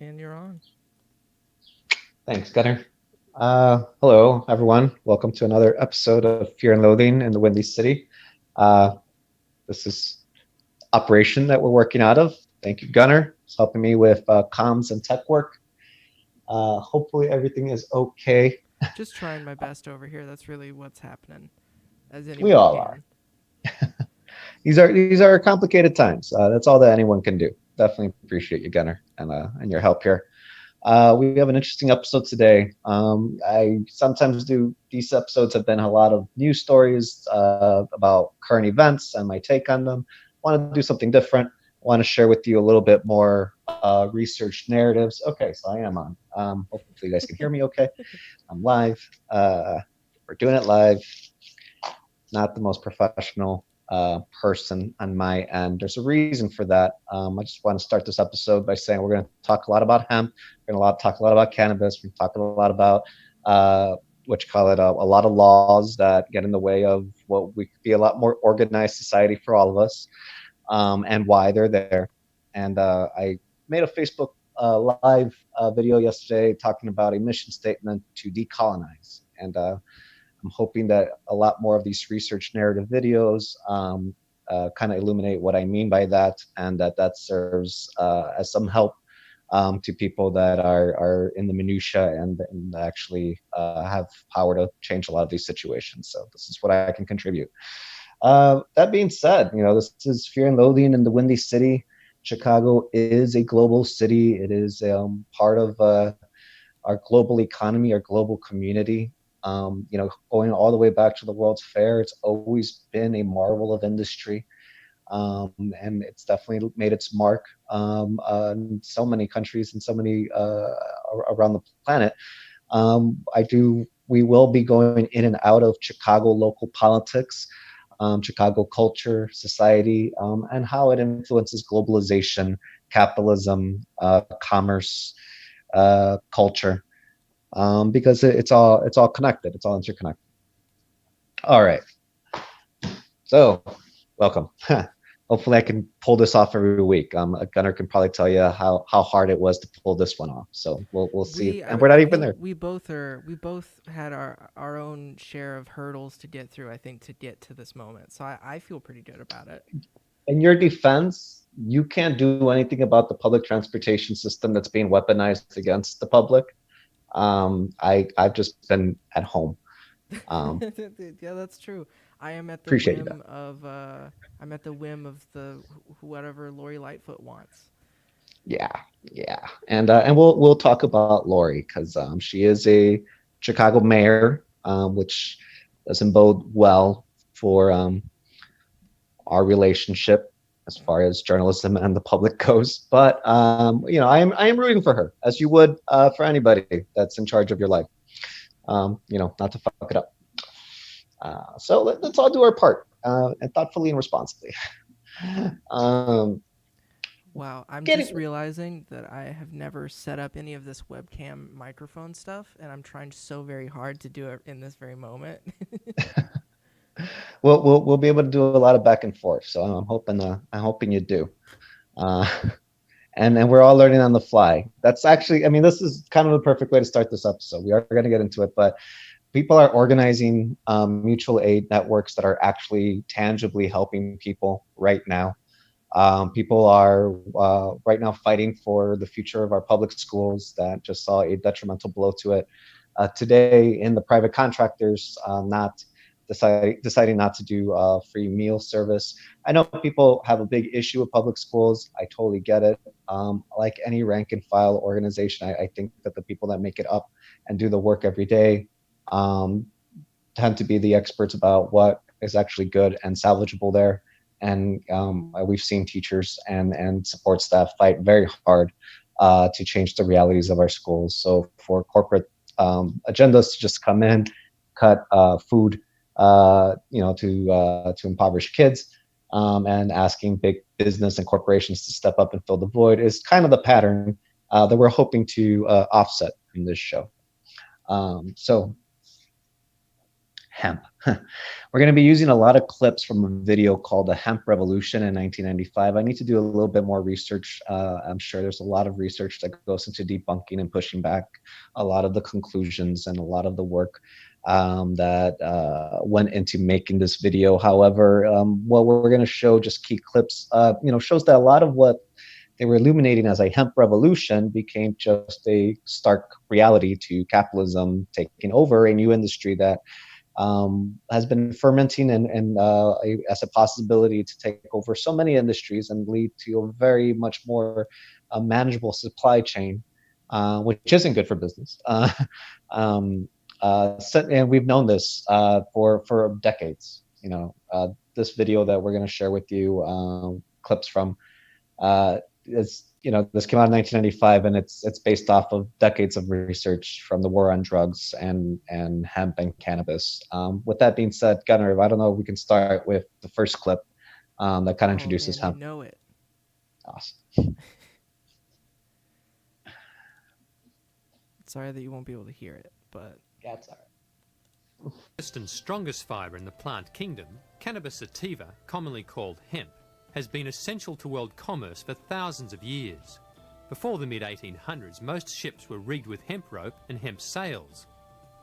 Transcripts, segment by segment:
And you're on. Thanks, Gunnar. Hello, everyone. Welcome to another episode of Fear and Loathing in the Windy City. Uh, this is operation that we're working out of. Thank you, Gunnar. It's helping me with comms and tech work. Hopefully, everything is okay. Just trying my best over here. That's really what's happening, as We anyone all are. can. These are complicated times. That's all that anyone can do. Definitely appreciate you, Gunnar, and your help here. We have an interesting episode today. I sometimes do these episodes have been a lot of news stories about current events and my take on them. Want to do something different. Want to share with you a little bit more research narratives. Okay, so I am on. Hopefully you guys can hear me. Okay, I'm live. We're doing it live. Not the most professional person on my end. There's a reason for that. I just want to start this episode by saying we're going to talk a lot about hemp. We're going to talk a lot about cannabis. We're going to talk a lot about what you call it, a lot of laws that get in the way of what we could be a lot more organized society for all of us, and why they're there. And I made a Facebook live video yesterday talking about a mission statement to decolonize. And I'm hoping that a lot more of these research narrative videos kind of illuminate what I mean by that, and that serves as some help to people that are in the minutia and actually have power to change a lot of these situations. So this is what I can contribute. That being said, this is Fear and Loathing in the Windy City. Chicago is a global city. It is part of our global economy, our global community. Going all the way back to the World's Fair, it's always been a marvel of industry, and it's definitely made its mark in so many countries and so many around the planet. We will be going in and out of Chicago local politics, Chicago culture, society, and how it influences globalization, capitalism, commerce, culture, because it's all connected. It's all interconnected. All right. So, welcome. Hopefully, I can pull this off every week. Gunnar can probably tell you how hard it was to pull this one off. So we'll see. We, And we're not I even think there. we both had our own share of hurdles to get through. I think to get to this moment, so I feel pretty good about it. In your defense, you can't do anything about the public transportation system that's being weaponized against the public. I've just been at home. Um, Yeah, that's true. I am at the Appreciate you, though. whim of I'm at the whim of the whatever Lori Lightfoot wants. Yeah, yeah, and we'll talk about Lori because she is a Chicago mayor, which doesn't bode well for our relationship as far as journalism and the public goes. But I am rooting for her, as you would for anybody that's in charge of your life. Not to fuck it up. So let's all do our part, and thoughtfully and responsibly. um, Wow, I'm Getting just realizing that I have never set up any of this webcam microphone stuff, and I'm trying so very hard to do it in this very moment. we'll be able to do a lot of back and forth. So I'm hoping you do. Uh, and we're all learning on the fly. That's actually, I mean, this is kind of the perfect way to start this episode. We are going to get into it, but people are organizing mutual aid networks that are actually tangibly helping people right now. People are right now fighting for the future of our public schools that just saw a detrimental blow to it. Today, in the private contractors not deciding not to do free meal service. I know people have a big issue with public schools. I totally get it. Like any rank and file organization, I think that the people that make it up and do the work every day um, tend to be the experts about what is actually good and salvageable there. And we've seen teachers and support staff fight very hard to change the realities of our schools. So for corporate agendas to just come in, cut food, to impoverish kids, and asking big business and corporations to step up and fill the void is kind of the pattern that we're hoping to offset in this show. So hemp. We're going to be using a lot of clips from a video called The Hemp Revolution in 1995. I need to do a little bit more research. I'm sure there's a lot of research that goes into debunking and pushing back a lot of the conclusions and a lot of the work that went into making this video. However, what we're going to show, just key clips, shows that a lot of what they were illuminating as a hemp revolution became just a stark reality to capitalism taking over a new industry that has been fermenting and as a possibility to take over so many industries and lead to a very much more manageable supply chain, which isn't good for business. And we've known this for decades. This video that we're going to share with you, clips from, this came out in 1995, and it's based off of decades of research from the war on drugs and hemp and cannabis. With that being said, Gunnar, I don't know if we can start with the first clip that kind of introduces hemp. You know it. Awesome. Sorry that you won't be able to hear it, but yeah, it's all right. First and strongest fibre in the plant kingdom, cannabis sativa, commonly called hemp, has been essential to world commerce for thousands of years. Before the mid-1800s, most ships were rigged with hemp rope and hemp sails.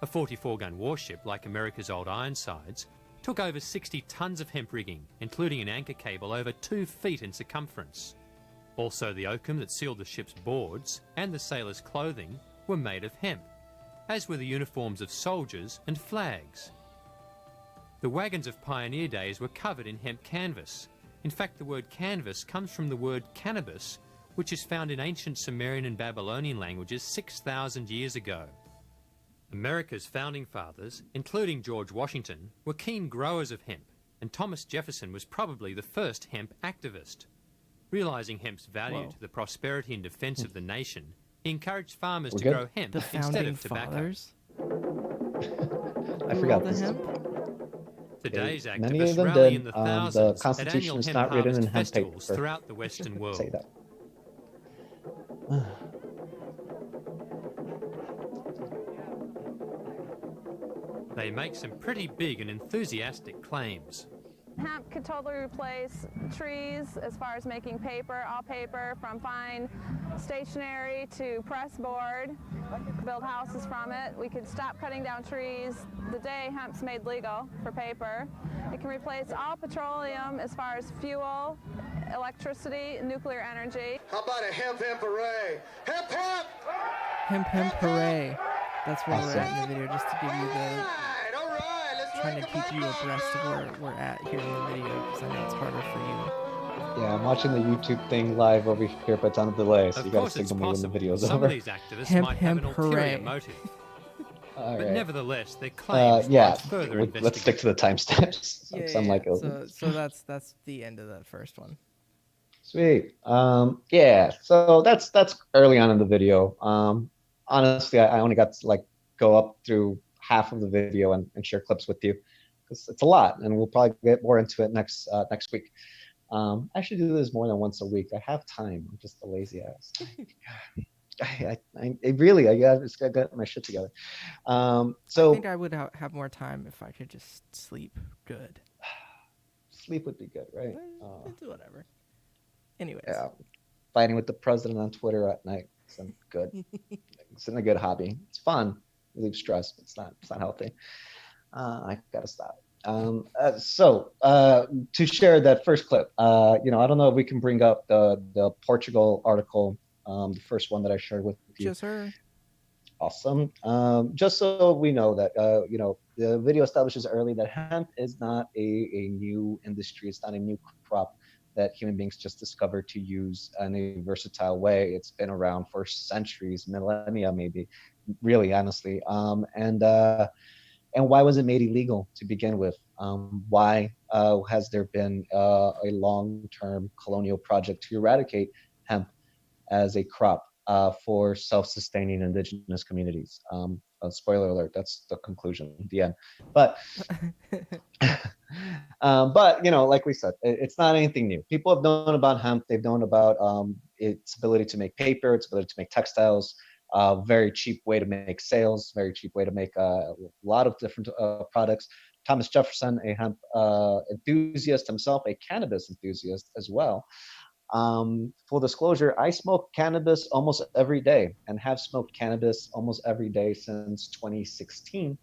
A 44-gun warship, like America's old Ironsides, took over 60 tons of hemp rigging, including an anchor cable over 2 feet in circumference. Also, the oakum that sealed the ship's boards and the sailors' clothing were made of hemp, as were the uniforms of soldiers and flags. The wagons of pioneer days were covered in hemp canvas. In fact, the word canvas comes from the word cannabis, which is found in ancient Sumerian and Babylonian languages 6,000 years ago. America's founding fathers, including George Washington, were keen growers of hemp, and Thomas Jefferson was probably the first hemp activist. Realising hemp's value to the prosperity and defence of the nation, he encouraged farmers to grow hemp instead of tobacco. Fathers? I forgot this. Today's Many of activists them rally did. in the The thousands at Constitution annual is hemp not written in harvest hemp festivals paper. throughout the Western world. Say that. They make some pretty big and enthusiastic claims. Hemp could totally replace trees as far as making paper, all paper, from fine stationery to press board, build houses from it. We could stop cutting down trees the day hemp's made legal for paper. It can replace all petroleum as far as fuel, electricity, nuclear energy. How about a hemp hemp hooray? Hemp hemp! Hemp hemp hooray. That's where we're at in the video, just to give you the... All right, let's trying to keep you abreast of where we're at here in the video, because I know it's harder for you. Yeah, I'm watching the YouTube thing live over here, but it's on a delay, so you gotta signal me when the video's Some over. of these activists Hemp, might have an hemp, ulterior hooray. motive. All But right. nevertheless, their claims warrant further Let's stick to the timestamps. So that's the end of that first one. Sweet. Yeah. So that's early on in the video. Honestly, I only got to go up through half of the video and share clips with you, because it's a lot, and we'll probably get more into it next week. I should do this more than once a week. I have time. I'm just a lazy ass. I just gotta get my shit together. So I think I would have more time if I could just sleep good. Sleep would be good, right? Do whatever. Anyways. Yeah. Fighting with the president on Twitter at night. It's good. It's a good hobby. It's fun. Relieves stress, but it's not healthy. I gotta stop. So to share that first clip, I don't know if we can bring up the Portugal article, the first one that I shared with you. Yes, sir. Awesome. Just so we know that the video establishes early that hemp is not a new industry. It's not a new crop that human beings just discovered to use in a versatile way. It's been around for centuries, millennia, maybe, really, honestly. And why was it made illegal to begin with? Why has there been a long-term colonial project to eradicate hemp as a crop for self-sustaining indigenous communities? Spoiler alert, that's the conclusion, the end. But like we said, it's not anything new. People have known about hemp. They've known about its ability to make paper, its ability to make textiles, Very cheap way to make sales, very cheap way to make a lot of different products. Thomas Jefferson, a hemp enthusiast himself, a cannabis enthusiast as well. Full disclosure, I smoke cannabis almost every day and have smoked cannabis almost every day since 2016.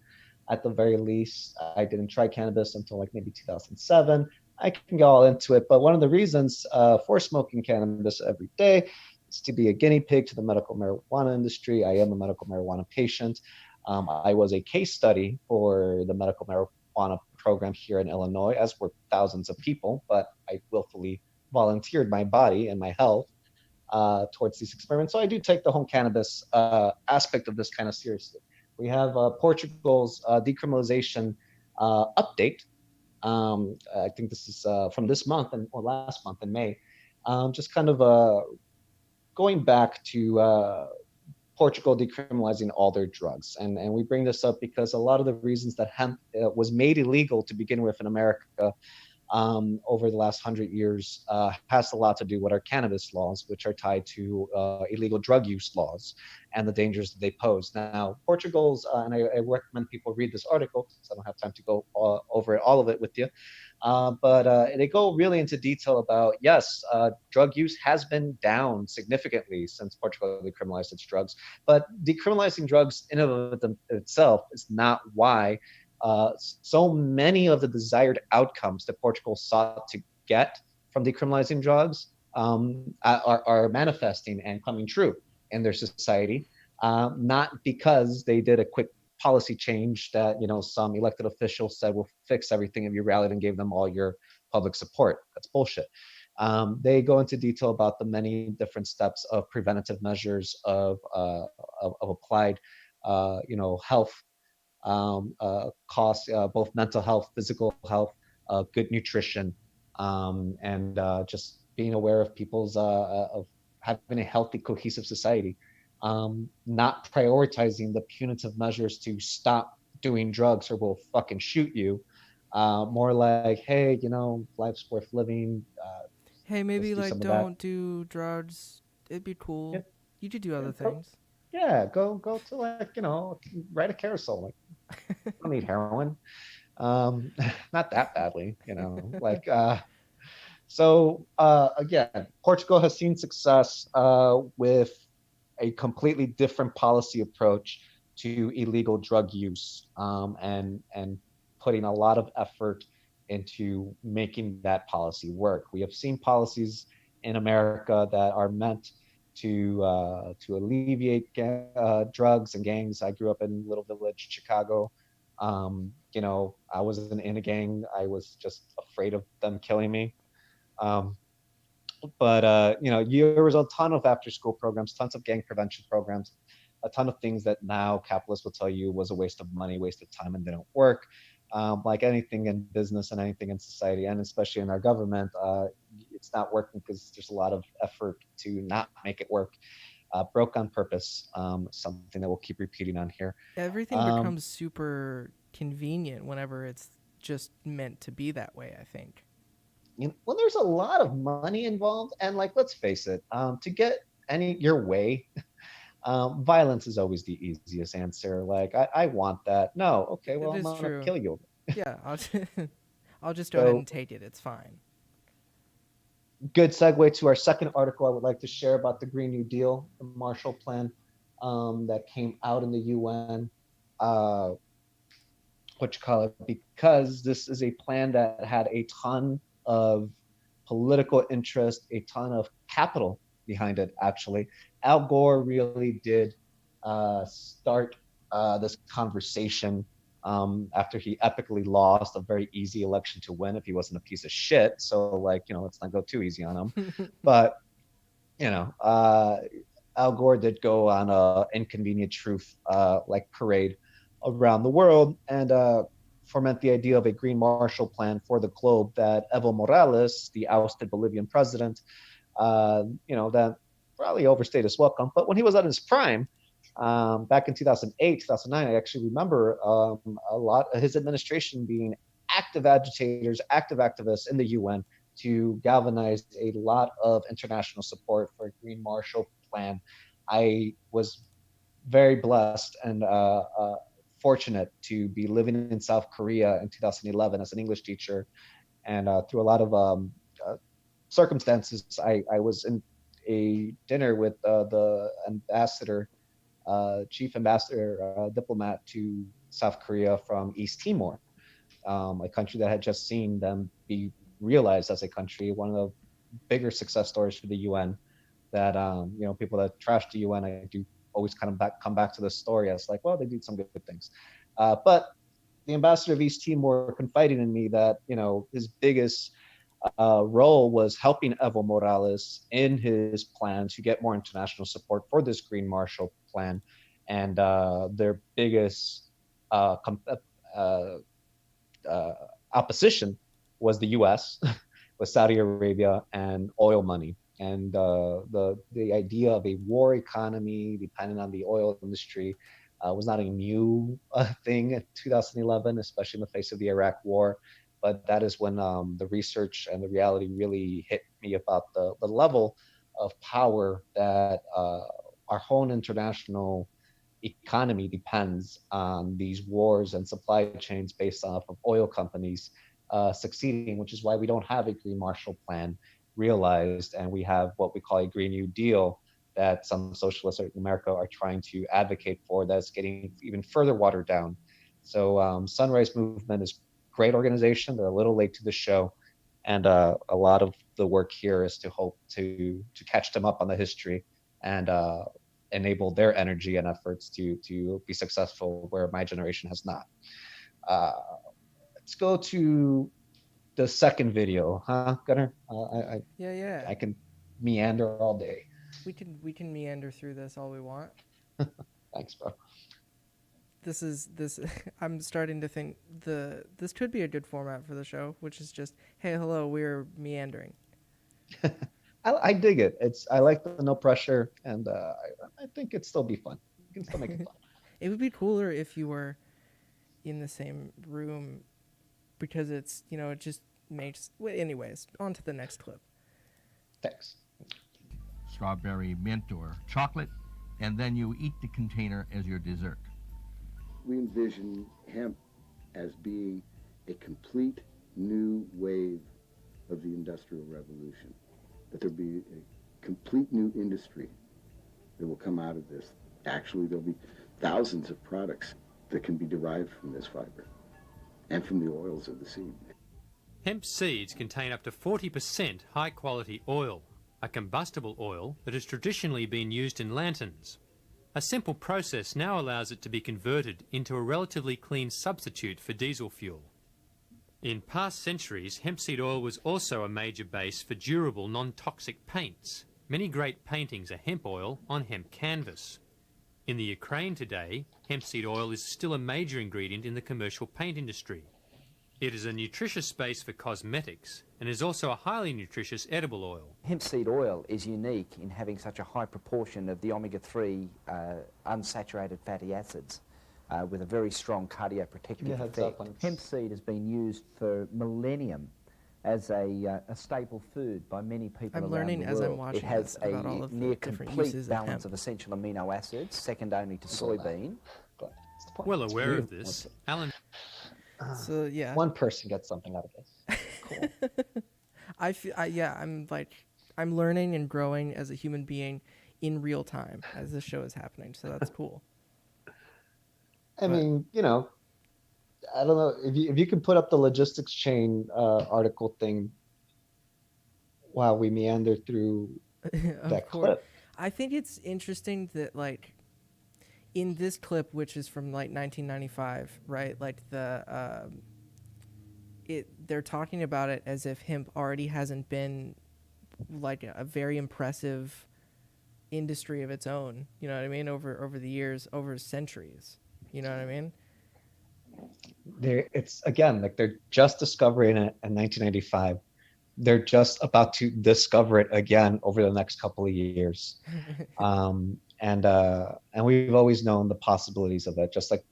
At the very least, I didn't try cannabis until like maybe 2007. I can go all into it, but one of the reasons for smoking cannabis every day is to be a guinea pig to the medical marijuana industry. I am a medical marijuana patient. I was a case study for the medical marijuana program here in Illinois, as were thousands of people, but I willfully volunteered my body and my health towards these experiments. So I do take the home cannabis aspect of this kind of seriously. We have Portugal's decriminalization update. I think this is from this month or last month in May. Just kind of going back to Portugal decriminalizing all their drugs. And we bring this up because a lot of the reasons that hemp was made illegal to begin with in America over the last 100 years has a lot to do with our cannabis laws, which are tied to illegal drug use laws and the dangers that they pose. Now, Portugal's, and I recommend people read this article because I don't have time to go over all of it with you. But they go really into detail about, yes, drug use has been down significantly since Portugal decriminalized its drugs, but decriminalizing drugs in and of itself is not why so many of the desired outcomes that Portugal sought to get from decriminalizing drugs are manifesting and coming true in their society, not because they did a quick policy change that some elected official said will fix everything if you rallied and gave them all your public support. That's bullshit. They go into detail about the many different steps of preventative measures of applied, health costs, both mental health, physical health, good nutrition, and just being aware of people's of having a healthy, cohesive society. Not prioritizing the punitive measures to stop doing drugs or we'll fucking shoot you. More like, hey, life's worth living. Hey, Let's maybe do like some of that. don't do drugs. It'd be Yeah, cool. You could do yeah, other go, things. yeah, go to like ride a carousel. Like, I don't need heroin. Not that badly, like so again, Portugal has seen success with a completely different policy approach to illegal drug use, and putting a lot of effort into making that policy work. We have seen policies in America that are meant to alleviate drugs and gangs. I grew up in Little Village, Chicago. I wasn't in a gang. I was just afraid of them killing me. Um, but there was a ton of after school programs, tons of gang prevention programs, a ton of things that now capitalists will tell you was a waste of money, waste of time, and didn't work. Like anything in business and anything in society, and especially in our government, it's not working because there's a lot of effort to not make it work. Broke on purpose, something that we'll keep repeating on here. Everything Um, becomes super convenient whenever it's just meant to be that way, I think. when there's a lot of money involved, and like, let's face it, to get your way, violence is always the easiest answer. Like, I want that. No, okay, well, It I'm is gonna true. kill you. Yeah, I'll just go ahead So, and take it. It's fine. good segue to our second article I would like to share about the Green New Deal, the Marshall Plan, that came out in the UN. Uh, what you call it? Because this is a plan that had a ton of political interest, a ton of capital behind it. Actually, Al Gore really did start this conversation after he epically lost a very easy election to win if he wasn't a piece of shit. So, like, let's not go too easy on him. But you know, uh, Al Gore did go on a inconvenient truth like parade around the world and foment the idea of a green Marshall Plan for the globe that Evo Morales, the ousted Bolivian president, that probably overstayed his welcome. But when he was at his prime, back in 2008, 2009, I actually remember a lot of his administration being active agitators, active activists in the UN to galvanize a lot of international support for a Green Marshall Plan. I was very blessed and fortunate to be living in South Korea in 2011 as an English teacher, and through a lot of circumstances, I was in a dinner with the ambassador, chief ambassador, diplomat to South Korea from East Timor, a country that had just seen them be realized as a country, one of the bigger success stories for the UN. That people that trash the UN, I do always kind of come back to this story as like, well, they did some good things, but the ambassador of East Timor confided in me that his biggest role was helping Evo Morales in his plan to get more international support for this Green Marshall Plan, and their biggest opposition was the U.S. with Saudi Arabia and oil money. And the idea of a war economy dependent on the oil industry was not a new thing in 2011, especially in the face of the Iraq War. But that is when the research and the reality really hit me about the level of power that our whole international economy depends on these wars and supply chains based off of oil companies succeeding, which is why we don't have a Green Marshall Plan realized, and we have what we call a Green New Deal that some socialists in America are trying to advocate for, that's getting even further watered down. So Sunrise Movement is a great organization. They're a little late to the show, and a lot of the work here is to hope to catch them up on the history and enable their energy and efforts to be successful where my generation has not. Let's go to the second video, huh, Gunnar? Yeah. I can meander all day. We can meander through this all we want. Thanks, bro. This I'm starting to think this could be a good format for the show, which is just, hey, hello, we're meandering. I dig it. I like the no pressure, and I think it'd still be fun. You can still make it fun. It would be cooler if you were in the same room, because it's it just makes. Anyways, on to the next clip. Thanks. Strawberry mint or chocolate, and then you eat the container as your dessert. We envision hemp as being a complete new wave of the Industrial Revolution, that there'll be a complete new industry that will come out of this. Actually, there'll be thousands of products that can be derived from this fiber and from the oils of the seed. Hemp seeds contain up to 40% high-quality oil, a combustible oil that has traditionally been used in lanterns. A simple process now allows it to be converted into a relatively clean substitute for diesel fuel. In past centuries, hemp seed oil was also a major base for durable, non-toxic paints. Many great paintings are hemp oil on hemp canvas. In the Ukraine today, hemp seed oil is still a major ingredient in the commercial paint industry. It is a nutritious base for cosmetics and is also a highly nutritious edible oil. Hemp seed oil is unique in having such a high proportion of the omega-3 unsaturated fatty acids with a very strong cardioprotective effect. Hemp seed has been used for millennium as a staple food by many people around the world. I'm learning as I'm watching. It has a about all of near different complete uses balance of essential amino acids, second only to soybean. Well aware of this, Alan... So yeah, one person gets something out of this. Cool. I'm learning and growing as a human being in real time as this show is happening. So that's cool. I mean, I don't know if you can put up the logistics chain article thing while we meander through that clip. I think it's interesting that in this clip, which is from 1995, right? They're talking about it as if hemp already hasn't been a very impressive industry of its own. You know what I mean? Over the years, over centuries. You know what I mean? It's again they're just discovering it in 1995. They're just about to discover it again over the next couple of years. And we've always known the possibilities of it, just like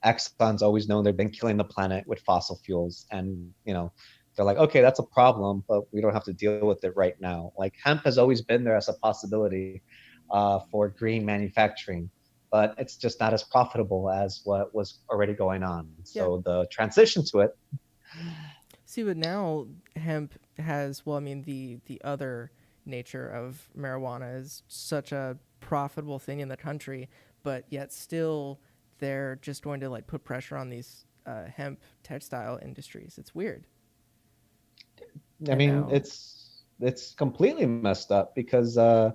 Exxon's always known they've been killing the planet with fossil fuels, and they're like, okay, that's a problem, but we don't have to deal with it right now. Like hemp has always been there as a possibility for green manufacturing, but it's just not as profitable as what was already going on. So the transition to it. See, but now hemp has, well, I mean, the other nature of marijuana is such a profitable thing in the country, but yet still they're just going to like put pressure on these hemp textile industries. It's weird. I mean, it's completely messed up because the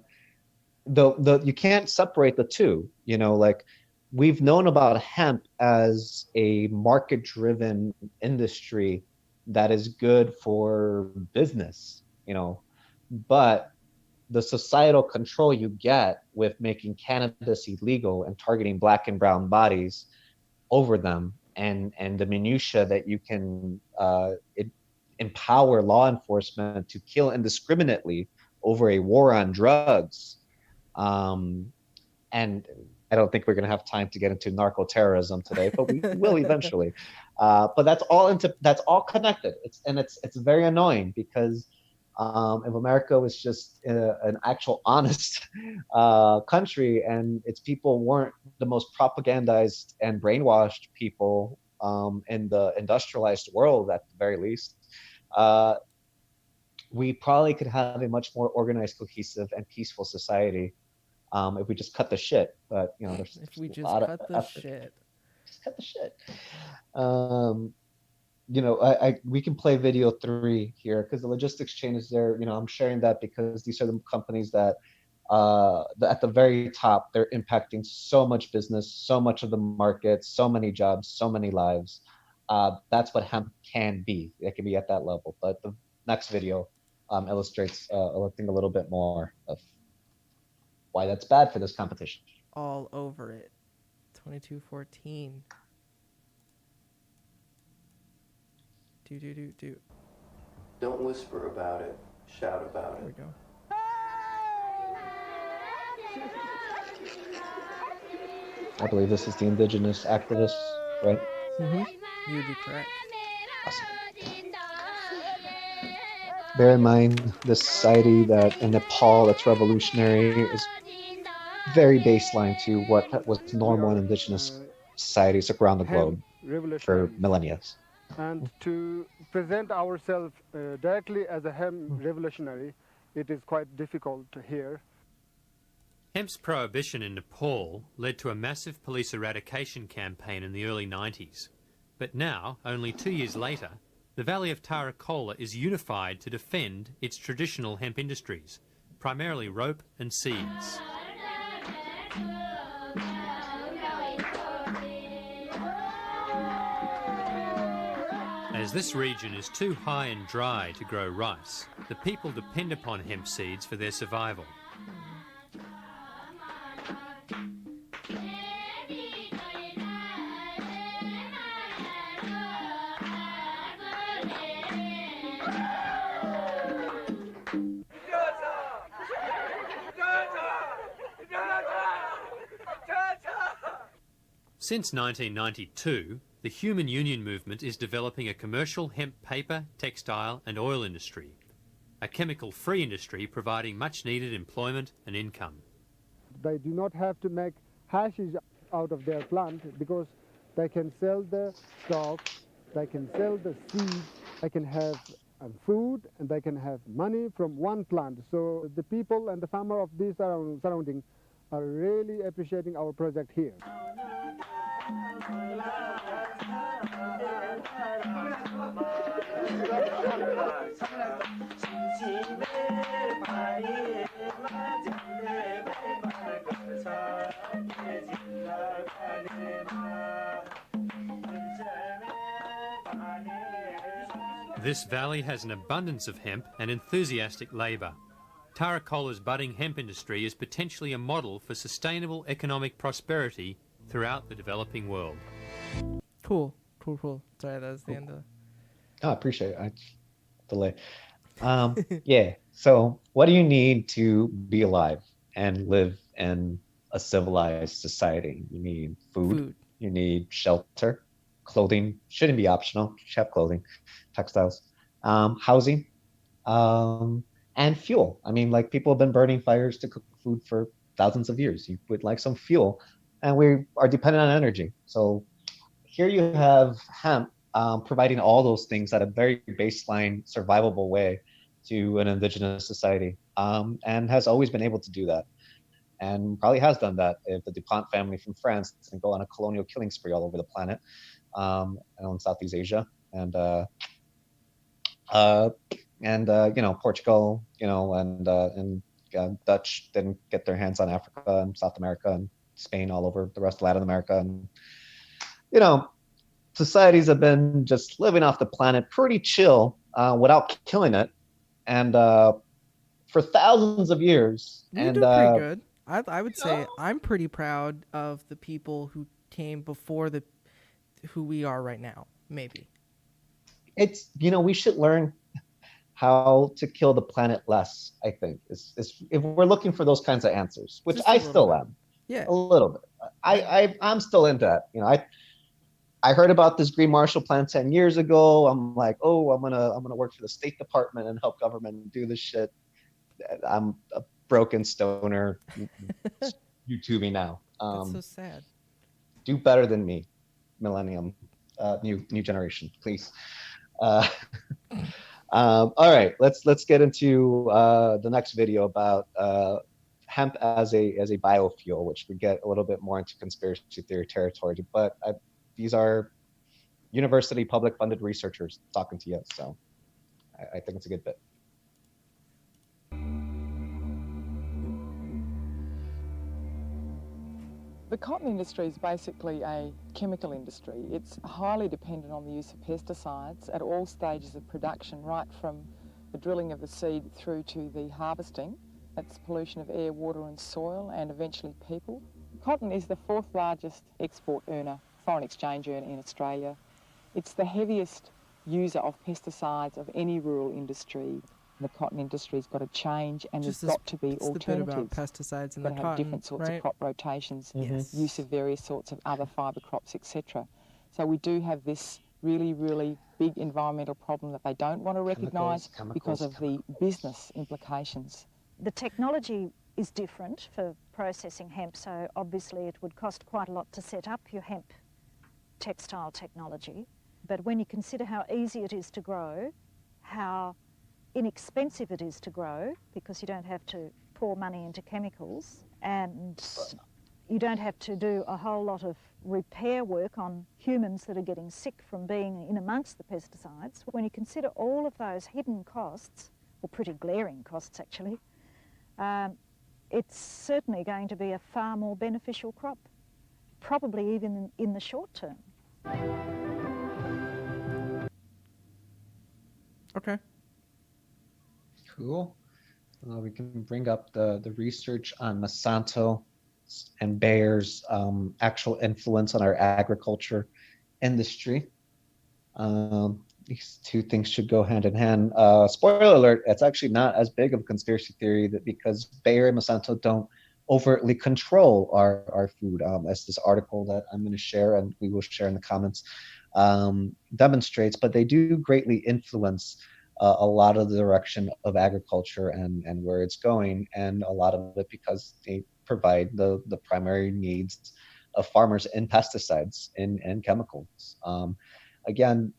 you can't separate the two. You know, like we've known about hemp as a market-driven industry that is good for business, you know, but the societal control you get with making cannabis illegal and targeting black and brown bodies over them, and the minutia that you can empower law enforcement to kill indiscriminately over a war on drugs. And I don't think we're going to have time to get into narco terrorism today, but we will eventually. But that's all connected. It's very annoying because if America was just an actual honest country and its people weren't the most propagandized and brainwashed people in the industrialized world, at the very least, we probably could have a much more organized, cohesive, and peaceful society if we just cut the shit. But you know, there's a lot of effort. Just cut the shit. You know, we can play video 3 here because the logistics chain is there. You know, I'm sharing that because these are the companies that at the very top, they're impacting so much business, so much of the market, so many jobs, so many lives. That's what hemp can be. It can be at that level. But the next video illustrates a little bit more of why that's bad for this competition. All over it. 2214. Do. Don't whisper about it. Shout about it. There we go. I believe this is the indigenous activists, right? Mm-hmm. You would be correct. Awesome. Bear in mind, the society that in Nepal that's revolutionary is very baseline to what was normal in indigenous societies around the globe for millennia. And to present ourselves directly as a hemp revolutionary, it is quite difficult here. Hemp's prohibition in Nepal led to a massive police eradication campaign in the early 90s. But now, only 2 years later, the Valley of Tarakola is unified to defend its traditional hemp industries, primarily rope and seeds. As this region is too high and dry to grow rice, the people depend upon hemp seeds for their survival. Since 1992, the Human Union movement is developing a commercial hemp paper, textile and oil industry, a chemical-free industry providing much-needed employment and income. They do not have to make hashish out of their plant because they can sell the stalks, they can sell the seeds, they can have food and they can have money from one plant. So the people and the farmer of these surroundings are really appreciating our project here. This valley has an abundance of hemp and enthusiastic labour. Tarakola's budding hemp industry is potentially a model for sustainable economic prosperity throughout the developing world. Cool. Sorry, that was the end of... Oh, I appreciate it. Delay. Yeah, so what do you need to be alive and live in a civilized society? You need food. You need shelter. Clothing shouldn't be optional. You should have clothing, textiles, housing, and fuel. I mean, like, people have been burning fires to cook food for thousands of years. You would like some fuel and we are dependent on energy. So here you have hemp providing all those things at a very baseline, survivable way to an indigenous society, and has always been able to do that, and probably has done that if the DuPont family from France didn't go on a colonial killing spree all over the planet, and in Southeast Asia, uh, Portugal, and Dutch didn't get their hands on Africa and South America and Spain, all over the rest of Latin America, and you know, societies have been just living off the planet pretty chill without killing it, and for thousands of years. You're doing pretty good. I would say I'm pretty proud of the people who came before who we are right now. Maybe it's we should learn how to kill the planet less. I think is if we're looking for those kinds of answers, which I still am. Yeah, a little bit. I'm still into that. I heard about this Green Marshall Plan 10 years ago. I'm like, oh, I'm gonna work for the State Department and help government do this shit. I'm a broken stoner. YouTubing now. That's so sad. Do better than me, millennium, new generation, please. All right, let's get into the next video about hemp as a biofuel, which we get a little bit more into conspiracy theory territory. But these are university public funded researchers talking to you, so I think it's a good bit. The cotton industry is basically a chemical industry. It's highly dependent on the use of pesticides at all stages of production, right from the drilling of the seed through to the harvesting. That's pollution of air, water and soil, and eventually people. Cotton is the fourth largest export earner, foreign exchange earner in Australia. It's the heaviest user of pesticides of any rural industry. The cotton industry's got to change, and there's got to be alternatives. The bit about pesticides in the cotton, have different sorts of crop rotations, yes. Use of various sorts of other fibre crops, etc. So we do have this really, really big environmental problem that they don't want to recognise because of the business implications. The technology is different for processing hemp, so obviously it would cost quite a lot to set up your hemp textile technology. But when you consider how easy it is to grow, how inexpensive it is to grow, because you don't have to pour money into chemicals, and you don't have to do a whole lot of repair work on humans that are getting sick from being in amongst the pesticides. When you consider all of those hidden costs, or pretty glaring costs actually, it's certainly going to be a far more beneficial crop, probably even in the short term. Okay. Cool. We can bring up the research on Monsanto and Bayer's actual influence on our agriculture industry. These two things should go hand in hand. Spoiler alert, it's actually not as big of a conspiracy theory because Bayer and Monsanto don't overtly control our food, as this article that I'm going to share and we will share in the comments demonstrates, but they do greatly influence a lot of the direction of agriculture and where it's going, and a lot of it because they provide the primary needs of farmers in pesticides and chemicals. Again,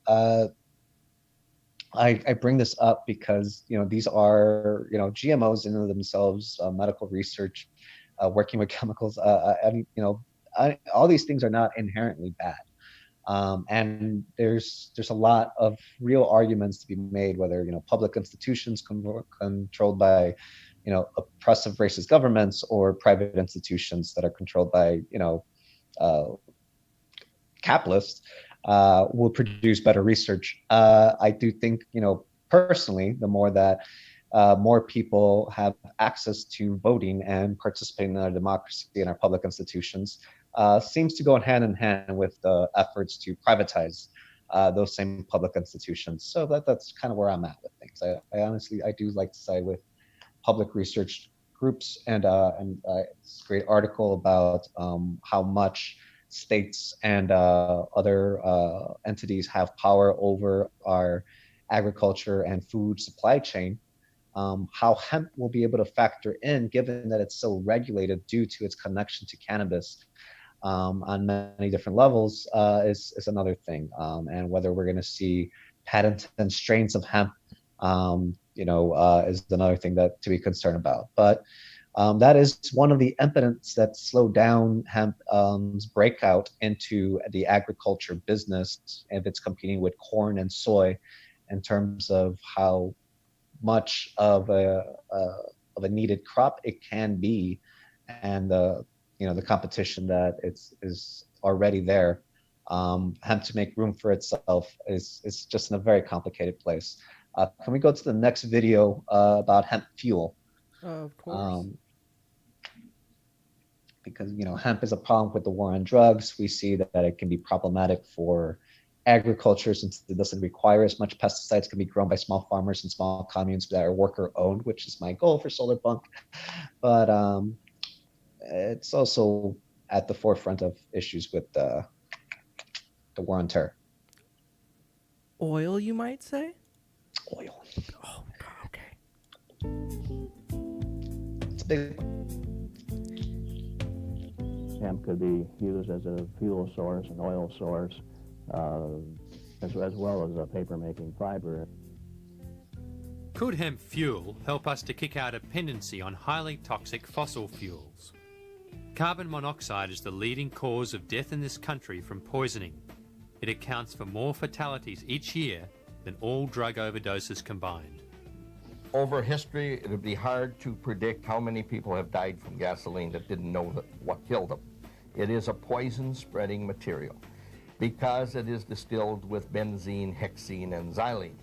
I bring this up because these are GMOs in themselves, medical research, working with chemicals, and all these things are not inherently bad. And there's a lot of real arguments to be made, whether public institutions controlled by oppressive racist governments, or private institutions that are controlled by capitalists, will produce better research. I do think personally, the more that more people have access to voting and participating in our democracy and our public institutions, seems to go hand in hand with the efforts to privatize those same public institutions. So that's kind of where I'm at with things. I honestly do like to side with public research groups, and it's a great article about how much states and other entities have power over our agriculture and food supply chain. How hemp will be able to factor in, given that it's so regulated due to its connection to cannabis. on many different levels is another thing. And whether we're going to see patent and strains of hemp, is another thing to be concerned about. But that is one of the impediments that slowed down hemp's breakout into the agriculture business if it's competing with corn and soy in terms of how much of a needed crop it can be, and the competition that is already there. Hemp, to make room for itself, is just in a very complicated place. Can we go to the next video about hemp fuel? Of course. Because hemp is a problem with the war on drugs. We see that it can be problematic for agriculture since it doesn't require as much pesticides, can be grown by small farmers in small communes that are worker owned, which is my goal for Solar Punk. But it's also at the forefront of issues with the war on terror. Oil, you might say? Oil. Oh, okay. It's a big. Hemp could be used as a fuel source, an oil source, as well as a paper-making fiber. Could hemp fuel help us to kick our dependency on highly toxic fossil fuels? Carbon monoxide is the leading cause of death in this country from poisoning. It accounts for more fatalities each year than all drug overdoses combined. Over history, it would be hard to predict how many people have died from gasoline that didn't know what killed them. It is a poison-spreading material because it is distilled with benzene, hexene, and xylene,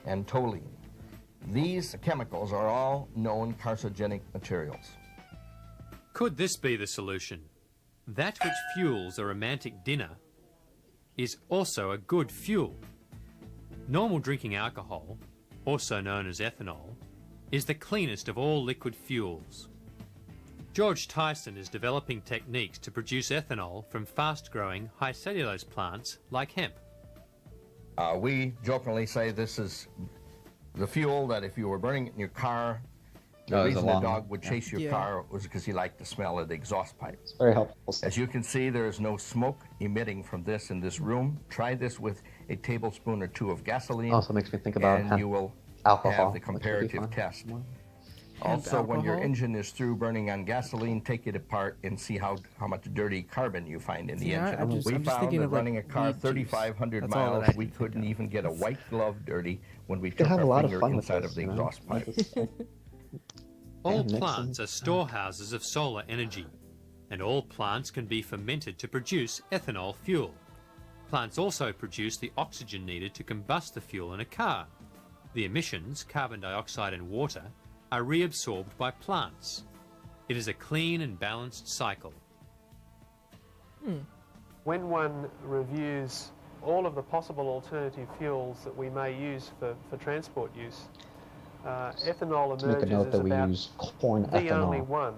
and toluene. These chemicals are all known carcinogenic materials. Could this be the solution? That which fuels a romantic dinner is also a good fuel. Normal drinking alcohol, also known as ethanol, is the cleanest of all liquid fuels. George Tyson is developing techniques to produce ethanol from fast-growing, high cellulose plants like hemp. We jokingly say this is the fuel that if you were burning it in your car, the reason the dog would chase your car was because he liked the smell of the exhaust pipe. It's very helpful. As you can see, there is no smoke emitting from this in this room. Try this with a tablespoon or two of gasoline. Also makes me think about and you will alcohol, have the comparative test. Also, alcohol? when your engine is through burning on gasoline, take it apart and see how much dirty carbon you find in the engine. We found that running a car 3,500 miles, we couldn't even get a white glove dirty when we took our finger inside of the exhaust pipe. All plants are storehouses of solar energy, and all plants can be fermented to produce ethanol fuel. Plants also produce the oxygen needed to combust the fuel in a car. The emissions, carbon dioxide and water, are reabsorbed by plants. It is a clean and balanced cycle. When one reviews all of the possible alternative fuels that we may use for transport use, ethanol emerges Make a note as that we about use corn the only ethanol one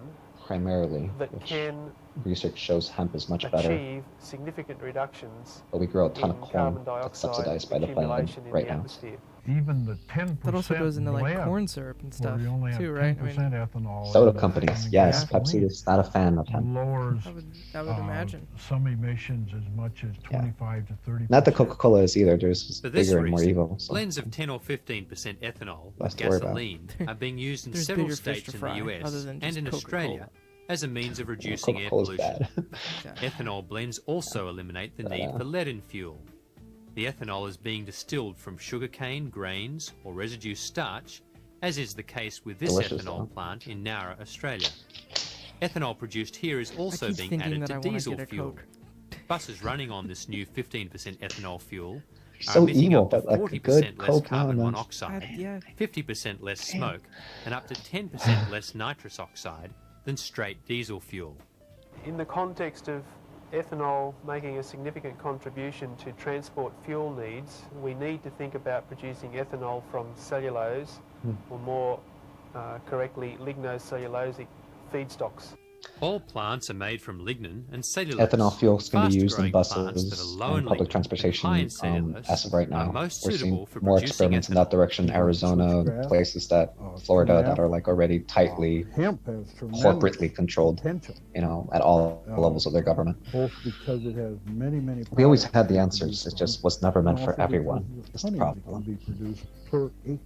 primarily, that which can research shows hemp is much better. achieve significant reductions But we grow a ton in of corn carbon that's dioxide subsidized by the fund accumulation in right the now. atmosphere. Even the 10% That also goes into like blend, corn syrup and stuff where you only have too, right? 10% ethanol. Soda in the companies, thing, yes. gasoline Pepsi is not a fan of hemp. lowers I would imagine. some emissions as much as 25 to 30%. Not that Coca-Cola is either. There's For this bigger and more reason, evil. So. blends of 10 or 15% ethanol Less with to worry about. gasoline are being used in There's several bigger fish states to in fry, the US other than and just in Coca-Cola. Australia as a means of reducing air Coca-Cola's pollution. bad. Ethanol blends also eliminate the need for lead in fuel. The ethanol is being distilled from sugarcane, grains, or residue starch, as is the case with this Delicious, ethanol though. plant in Nowra, Australia. Ethanol produced here is also keep being thinking added that to I wanna diesel get a fuel. Coke. Buses running on this new 15% ethanol fuel are So emitting evil, up to but like a 40% good less Coke carbon now, man. monoxide, Yeah. 50% less smoke, and up to 10% less nitrous oxide than straight diesel fuel. In the context of ethanol making a significant contribution to transport fuel needs, we need to think about producing ethanol from cellulose, or more correctly, lignocellulosic feedstocks. All plants are made from lignin and cellulose. Ethanol fuels can be used in Fast-growing plants that are buses low and in public lignin transportation and high in cellulose as of right are now. most We're suitable seeing for more producing experiments in that ethanol. direction, Arizona, places that Florida that are like already tightly Hemp has tremendous corporately controlled, potential. at all levels of their government. Both because it has many We always products had the to be answers. produced It from just was never and meant for also everyone. because Is the tonnage that can problem. be produced per acre.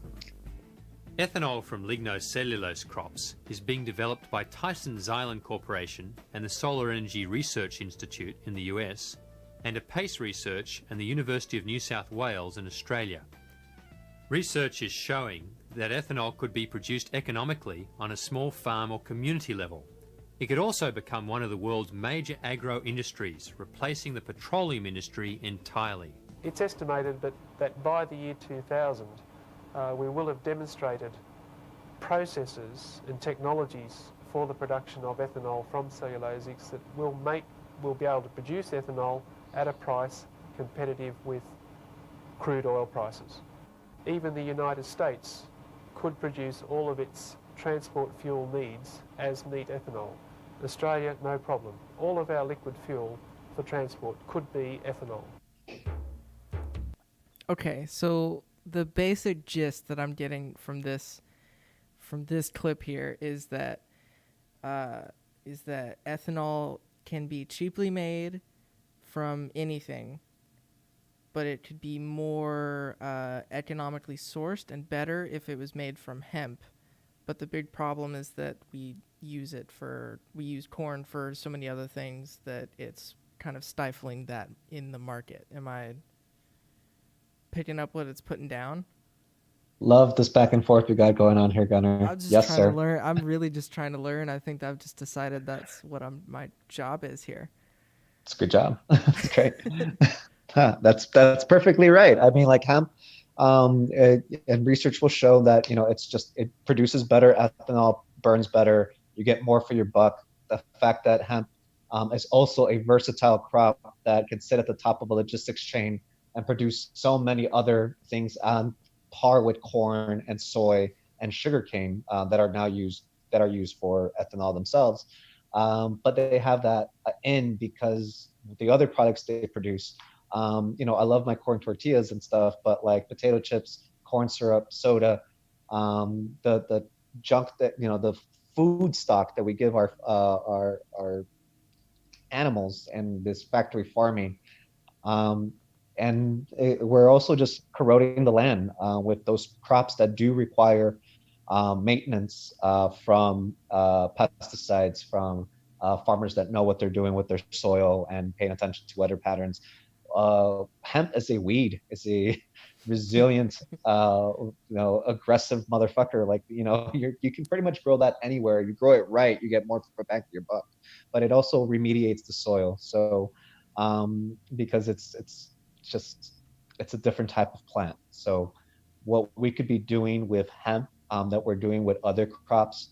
Ethanol from lignocellulose crops is being developed by Tyson Xylem Corporation and the Solar Energy Research Institute in the US, and APACE Research and the University of New South Wales in Australia. Research is showing that ethanol could be produced economically on a small farm or community level. It could also become one of the world's major agro-industries, replacing the petroleum industry entirely. It's estimated that by the year 2000, we will have demonstrated processes and technologies for the production of ethanol from cellulosics that will be able to produce ethanol at a price competitive with crude oil prices. Even the United States could produce all of its transport fuel needs as neat ethanol. Australia, no problem. All of our liquid fuel for transport could be ethanol. Okay, so the basic gist that I'm getting from this clip here is that ethanol can be cheaply made from anything, but it could be more economically sourced and better if it was made from hemp. But the big problem is that we use corn for so many other things that it's kind of stifling that in the market. Am I picking up what it's putting down? Love this back and forth we got going on here, Gunnar. I'm just Yes, trying sir. to learn. I'm really just trying to learn. I think I've just decided that's what my job is here. It's a good job. Great. That's perfectly right. I mean, like hemp, and research will show that it produces better ethanol, burns better, you get more for your buck. The fact that hemp is also a versatile crop that can sit at the top of a logistics chain and produce so many other things on par with corn and soy and sugarcane that are used for ethanol themselves. But they have that in because the other products they produce. I love my corn tortillas and stuff, but like potato chips, corn syrup, soda, the junk that the food stock that we give our animals and this factory farming. We're also just corroding the land with those crops that do require maintenance from pesticides, from farmers that know what they're doing with their soil and paying attention to weather patterns. Hemp is a weed, is a resilient, aggressive motherfucker. Like, you can pretty much grow that anywhere. You grow it right, you get more for bang for your buck. But it also remediates the soil. So, because it's a different type of plant. So, what we could be doing with hemp that we're doing with other crops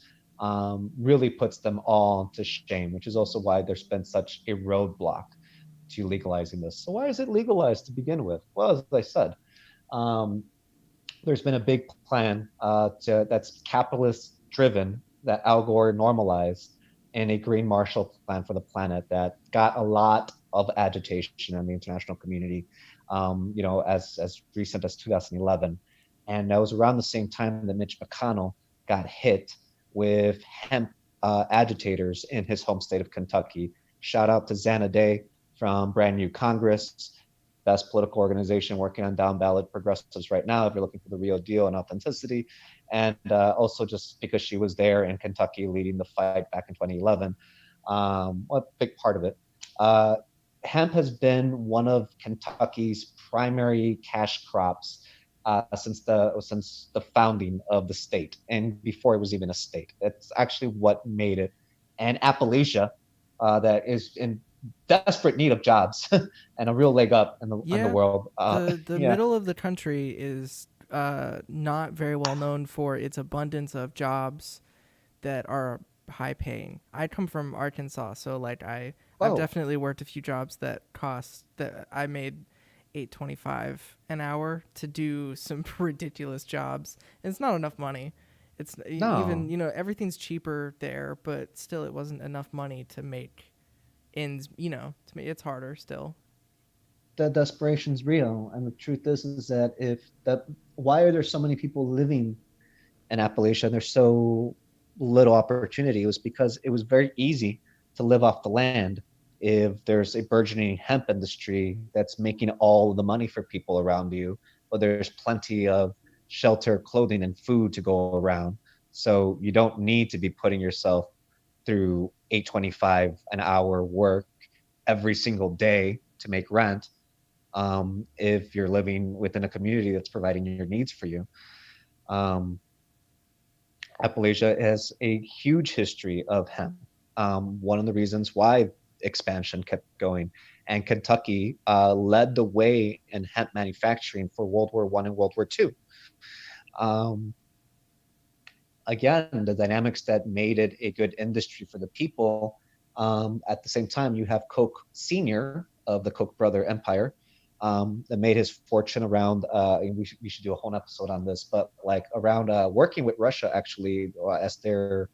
really puts them all to shame, which is also why there's been such a roadblock to legalizing this. So why is it legalized to begin with? Well, as I said, there's been a big plan that's capitalist driven that Al Gore normalized in a Green Marshall Plan for the planet that got a lot of agitation in the international community, as recent as 2011. And that was around the same time that Mitch McConnell got hit with hemp agitators in his home state of Kentucky. Shout out to Xana Day from Brand New Congress, best political organization working on down ballot progressives right now if you're looking for the real deal and authenticity. And also just because she was there in Kentucky leading the fight back in 2011, a big part of it. Hemp has been one of Kentucky's primary cash crops since the founding of the state and before it was even a state. It's actually what made it. And Appalachia, that is in desperate need of jobs and a real leg up in the world. The middle of the country is not very well known for its abundance of jobs that are high paying. I come from Arkansas, so I've definitely worked a few jobs that I made $8.25 an hour to do some ridiculous jobs. And it's not enough money. It's No. even, you know, everything's cheaper there, but still it wasn't enough money to make ends, you know, to me it's harder still. The desperation's real, and the truth is that why are there so many people living in Appalachia and there's so little opportunity? It was because it was very easy to live off the land if there's a burgeoning hemp industry that's making all the money for people around you, but there's plenty of shelter, clothing, and food to go around. So you don't need to be putting yourself through 825 an hour work every single day to make rent, if you're living within a community that's providing your needs for you. Um, Appalachia has a huge history of hemp. One of the reasons why expansion kept going, and Kentucky led the way in hemp manufacturing for World War I and World War II. Again, the dynamics that made it a good industry for the people. At the same time, you have Koch Sr. of the Koch brother empire, that made his fortune around, and we should do a whole episode on this, but like around working with Russia, actually, as their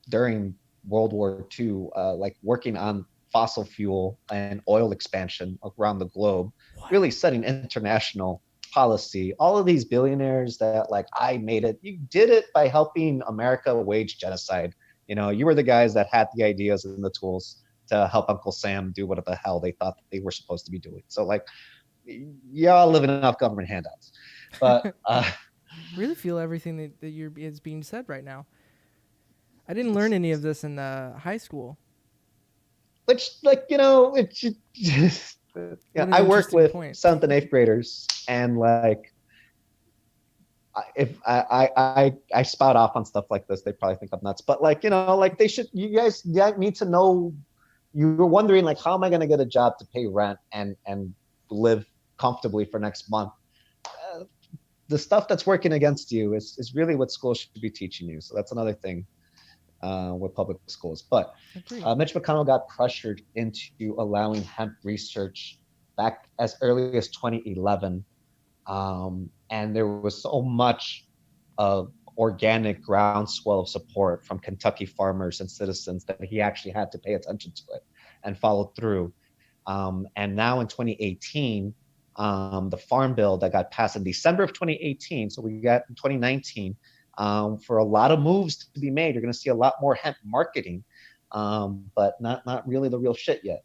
during World War II, like working on fossil fuel and oil expansion around the globe, really setting international policy. All of these billionaires that like, I made it, you did it by helping America wage genocide. You know, you were the guys that had the ideas and the tools to help Uncle Sam do whatever the hell they thought they were supposed to be doing. So like, y'all living off government handouts. But really feel everything that is being said right now. I didn't learn any of this in high school. Which, like, you know, it's just, yeah, I work with 7th and 8th graders, and like, if I spout off on stuff like this, they probably think I'm nuts. But like, you know, like you guys need to know. You were wondering like, how am I going to get a job to pay rent and live comfortably for next month? The stuff that's working against you is really what schools should be teaching you. So that's another thing with public schools. But Mitch McConnell got pressured into allowing hemp research back as early as 2011. And there was so much organic groundswell of support from Kentucky farmers and citizens that he actually had to pay attention to it and follow through. And now in 2018, the farm bill that got passed in December of 2018, so we got in 2019, for a lot of moves to be made. You're going to see a lot more hemp marketing, but not really the real shit yet.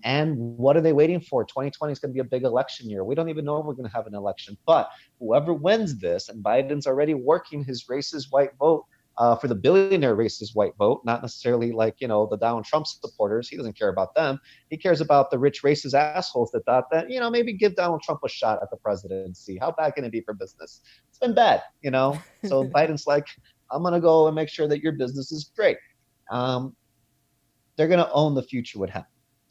And what are they waiting for? 2020 is going to be a big election year. We don't even know if we're going to have an election, but whoever wins this, and Biden's already working his racist white vote for the billionaire racist white vote, not necessarily like, you know, the Donald Trump supporters. He doesn't care about them. He cares about the rich racist assholes that thought that, you know, maybe give Donald Trump a shot at the presidency. How bad can it be for business? It's been bad, you know? So Biden's like, I'm going to go and make sure that your business is great. They're going to own the future with hemp.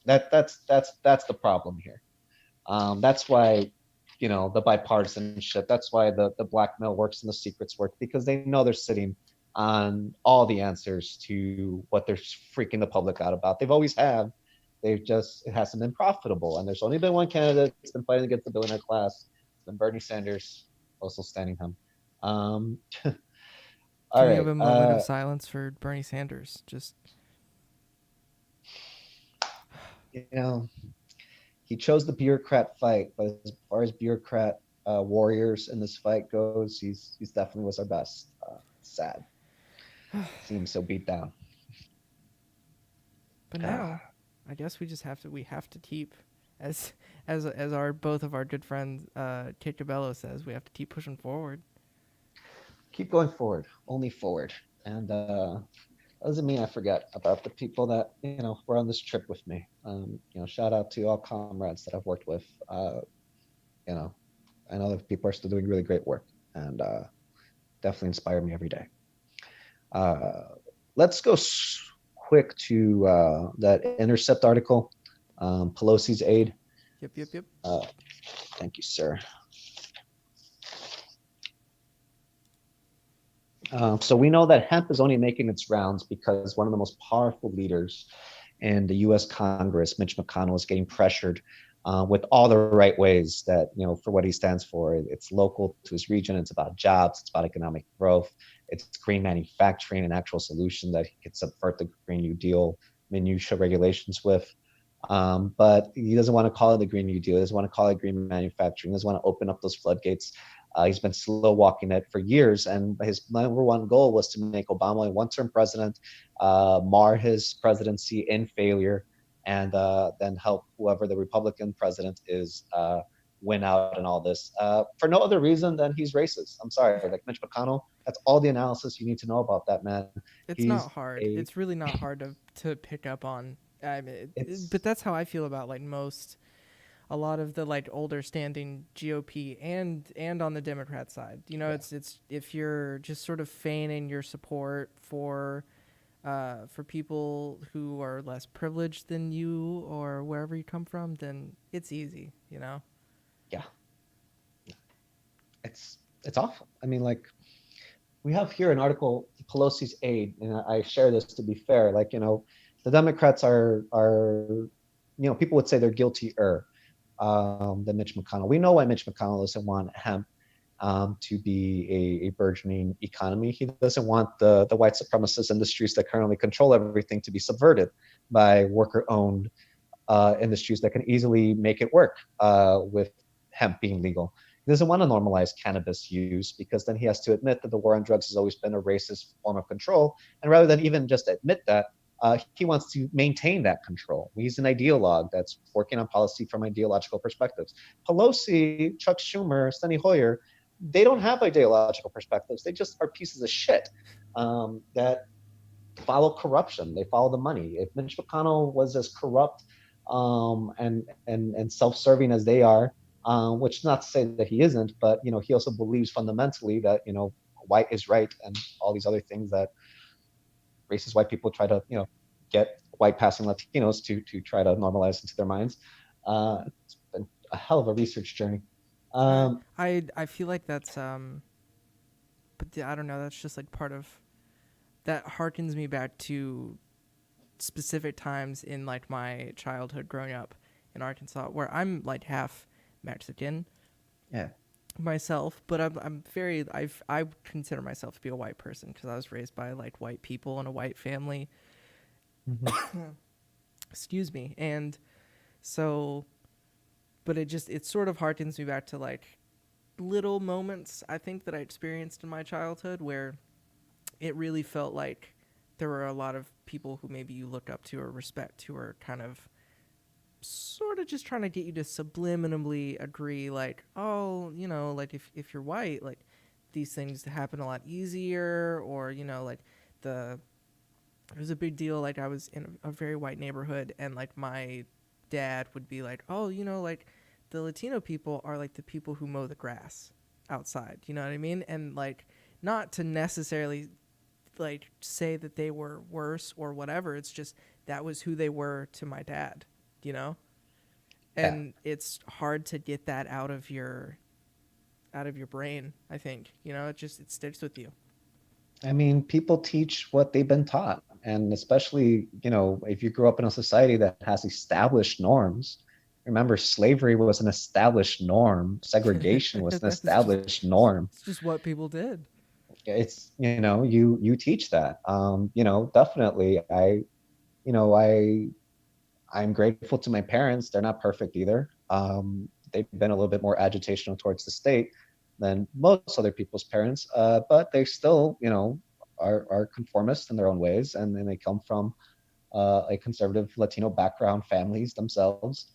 That's the problem here. That's why, you know, the bipartisanship, that's why the blackmail works and the secrets work, because they know they're sitting on all the answers to what they're freaking the public out about. They've always have. It hasn't been profitable. And there's only been one candidate that's been fighting against the billionaire class. It's been Bernie Sanders, also standing him. Can we have a moment of silence for Bernie Sanders? Just, you know, he chose the bureaucrat fight, but as far as bureaucrat warriors in this fight goes, he's definitely was our best. Sad. Seems so beat down. But now, I guess we have to keep, as our both of our good friends, Kate Cabello says, we have to keep pushing forward. Keep going forward, only forward. And doesn't mean I forget about the people that, you know, were on this trip with me. You know, shout out to all comrades that I've worked with. You know, I know that people are still doing really great work, and definitely inspire me every day. Let's go quick to that Intercept article, Pelosi's aide. Yep. Thank you, sir. So we know that hemp is only making its rounds because one of the most powerful leaders in the U.S. Congress, Mitch McConnell, is getting pressured with all the right ways that, for what he stands for. It's local to his region. It's about jobs. It's about economic growth. It's green manufacturing, an actual solution that he could subvert the Green New Deal minutia regulations with. But he doesn't want to call it the Green New Deal. He doesn't want to call it green manufacturing. He doesn't want to open up those floodgates. He's been slow walking it for years, and his number one goal was to make Obama a one-term president, mar his presidency in failure, and then help whoever the Republican president is win out in all this for no other reason than he's racist. I'm sorry, like Mitch McConnell. That's all the analysis you need to know about that man. It's not hard. It's really not hard to pick up on. I mean, but that's how I feel about like a lot of the like older standing GOP and on the Democrat side. It's if you're just sort of feigning your support for people who are less privileged than you or wherever you come from, then it's easy, Yeah. It's awful. I mean, like, we have here an article, Pelosi's aide, and I share this to be fair. Like, the Democrats are people would say they're guiltier than Mitch McConnell. We know why Mitch McConnell doesn't want hemp to be a burgeoning economy. He doesn't want the white supremacist industries that currently control everything to be subverted by worker-owned industries that can easily make it work with hemp being legal. He doesn't want to normalize cannabis use because then he has to admit that the war on drugs has always been a racist form of control. And rather than even just admit that, he wants to maintain that control. He's an ideologue that's working on policy from ideological perspectives. Pelosi, Chuck Schumer, Steny Hoyer, they don't have ideological perspectives. They just are pieces of shit that follow corruption. They follow the money. If Mitch McConnell was as corrupt and self-serving as they are, which is not to say that he isn't, but he also believes fundamentally that white is right and all these other things that racist white people try to get white passing Latinos to try to normalize into their minds. It's been a hell of a research journey. I feel like that's but I don't know, that's just like part of that harkens me back to specific times in like my childhood growing up in Arkansas, where I'm like half Mexican. Yeah. Myself, but I consider myself to be a white person because I was raised by like white people in a white family. Mm-hmm. Excuse me. And so, but it sort of harkens me back to like little moments I think that I experienced in my childhood where it really felt like there were a lot of people who maybe you look up to or respect who are kind of sort of just trying to get you to subliminally agree, like, oh, like if you're white, like these things happen a lot easier, or like it was a big deal. Like I was in a very white neighborhood, and like my dad would be like, oh, like the Latino people are like the people who mow the grass outside, you know what I mean? And like not to necessarily like say that they were worse or whatever, it's just that was who they were to my dad. And it's hard to get that out of your brain, I think. It sticks with you. I mean, people teach what they've been taught, and especially if you grew up in a society that has established norms. Remember, slavery was an established norm. Segregation was an established norm. It's just what people did. It's you teach that. Definitely. I'm grateful to my parents. They're not perfect either. They've been a little bit more agitational towards the state than most other people's parents, but they still, are conformists in their own ways, and then they come from a conservative Latino background, families themselves.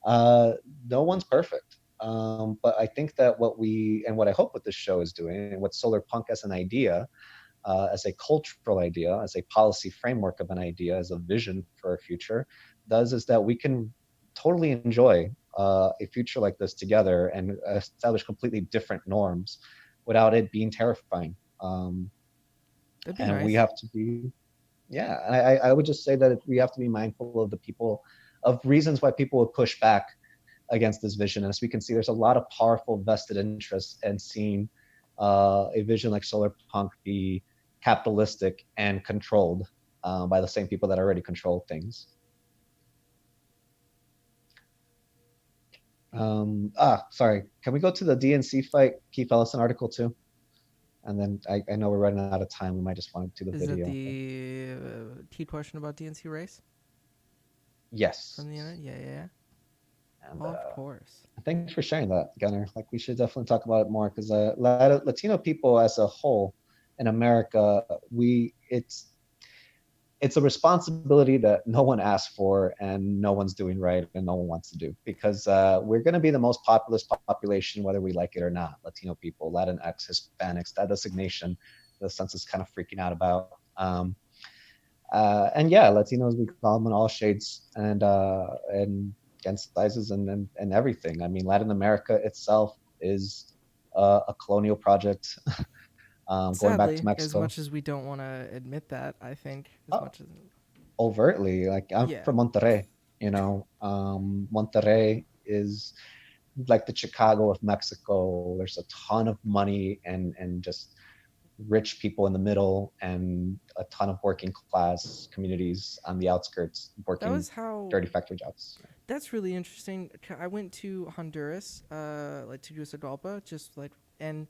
No one's perfect, but I think that what I hope what this show is doing, and what solar punk as an idea, as a cultural idea, as a policy framework of an idea, as a vision for our future, does is that we can totally enjoy a future like this together and establish completely different norms without it being terrifying. And nice. We have to be, I would just say that we have to be mindful of of reasons why people would push back against this vision. And as we can see, there's a lot of powerful vested interests in seeing a vision like solar punk be capitalistic and controlled by the same people that already control things. Sorry. Can we go to the DNC fight, Keith Ellison article too? And then I know we're running out of time. We might just want to do the Is video. it the key question about DNC race? Yes. From the internet? Yeah. And, of course. Thanks for sharing that, Gunnar. Like, we should definitely talk about it more, because Latino people as a whole in America, it's a responsibility that no one asked for and no one's doing right and no one wants to do, because we're going to be the most populous population whether we like it or not. Latino people, Latinx, Hispanics, that designation the census is kind of freaking out about. And yeah, Latinos, we call them in all shades and against sizes and everything. I mean, Latin America itself is a colonial project. Sadly, going back to Mexico. As much as we don't want to admit that, I think much as overtly, like I'm from Monterrey, Monterrey is like the Chicago of Mexico. There's a ton of money and just rich people in the middle and a ton of working class communities on the outskirts working dirty factory jobs. That's really interesting. I went to Honduras, like Tegucigalpa, and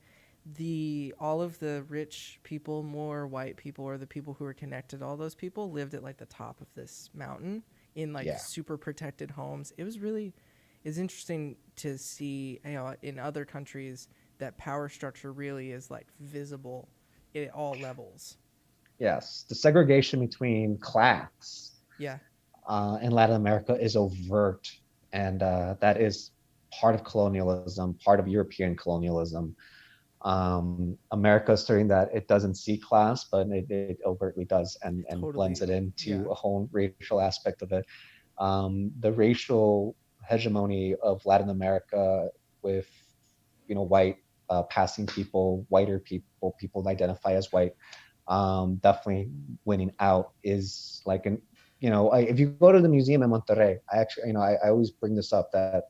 all of the rich people, more white people, or the people who were connected, all those people lived at like the top of this mountain in super protected homes. It's interesting to see, in other countries that power structure really is like visible at all levels. Yes, the segregation between class in Latin America is overt, and that is part of colonialism, part of European colonialism. America is saying that it doesn't see class, but it overtly does and blends it into a whole racial aspect of it. The racial hegemony of Latin America with, white passing people, whiter people that identify as white, definitely winning out is like if you go to the museum in Monterrey, I always bring this up that